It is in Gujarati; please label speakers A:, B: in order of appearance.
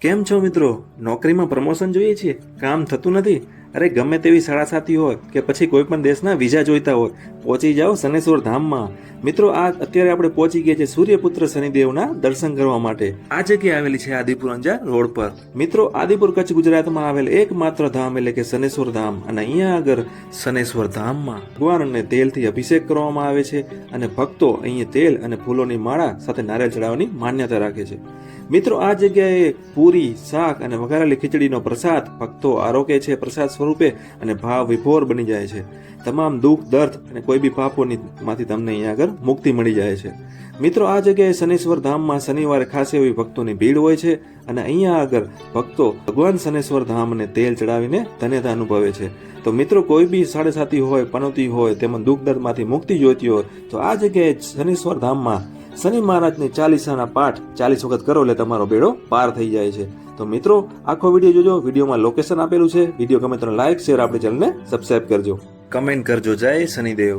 A: કેમ છો મિત્રો? નોકરીમાં પ્રમોશન જોઈએ છીએ, કામ થતું નથી? અરે ગમે તેવી શાળા સાથી હોય કે પછી કોઈ પણ દેશના વિઝા જોઈતા હોય, પહોંચી જાઓ શનેશ્વર ધામમાં. મિત્રો આ અત્યારે આપણે પહોંચી ગયા છે સૂર્યપુત્ર શનિદેવના દર્શન કરવા માટે. આ જગ્યા આવેલી છે આદિપુર અંજાર રોડ પર. મિત્રો આદિપુર કચ્છ ગુજરાતમાં આવેલ એકમાત્ર ધામ એટલે કે શનેશ્વર ધામ. અને અહીંયા આગળ શનેશ્વર ધામમાં ભગવાનને તેલથી અભિષેક કરવામાં આવે છે અને ભક્તો અહીંયા તેલ અને ફૂલોની માળા સાથે નારિયેળ ચડાવવાની માન્યતા રાખે છે. મિત્રો આ જગ્યાએ પૂરી, શાક અને વઘારેલી ખીચડીનો પ્રસાદ ભક્તો આરોગે છે પ્રસાદ સ્વરૂપે અને ભાવ વિભોર બની જાય છે. તમામ દુઃખ, દર્દ અને કોઈ બી પાપોની માંથી તમને અહીંયા આગળ મુક્તિ મળી જાય છે. મિત્રો આ જગ્યાએ શનેશ્વર ધામમાં શનિવારે ખાસ એવી ભક્તોની ભીડ હોય છે અને અહીંયા આગળ ભક્તો ભગવાન શનેશ્વર ધામને તેલ ચડાવીને ધન્યતા અનુભવે છે. તો મિત્રો કોઈ બી સાડેસાતી હોય, પનોતી હોય, તેમજ દુઃખ દર્દમાંથી મુક્તિ જોઈતી હોય તો આ જગ્યાએ શનેશ્વર ધામમાં શનિ મહારાજની ચાલીસાના પાઠ 40 વખત કરો એટલે તમારો બેડો પાર થઈ જાય છે. તો મિત્રો આખો વિડીયો જોજો. વિડીયોમાં લોકેશન આપેલું છે. વિડીયો ગમે તો લાઈક, શેર, આપણી ચેનલને સબસ્ક્રાઇબ કરજો. કમેન્ટ કરજો. જય શનિદેવ.